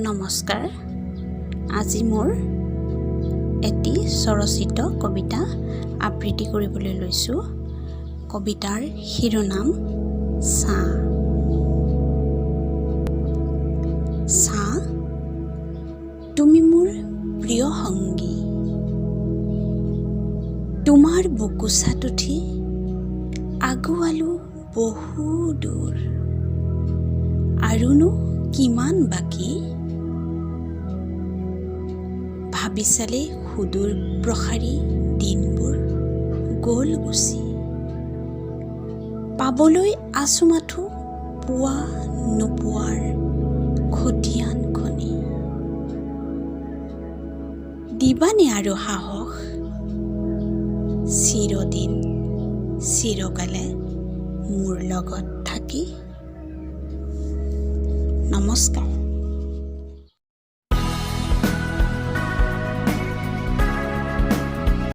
নমস্কাৰ। আজি মোৰ এটি স্বৰচিত কবিতা আবৃত্তি কৰিবলৈ লৈছোঁ। কবিতাৰ শিৰোনাম ছাঁ। ছাঁ, তুমি মোৰ প্ৰিয় সংগী। তোমাৰ বুকুচাত উঠি আগুৱালো বহু দূৰ, আৰুনো কিমান বাকী। ভাবি চালে সুদূৰ প্ৰসাৰী দিনবোৰ গ'ল গুচি। পাবলৈ আছো মাথো পোৱা নোপোৱাৰ খতিয়ান খনি। দিবানে আৰু সাহস চিৰদিন চিৰকালে মোৰ লগত থাকি। নমস্কাৰ।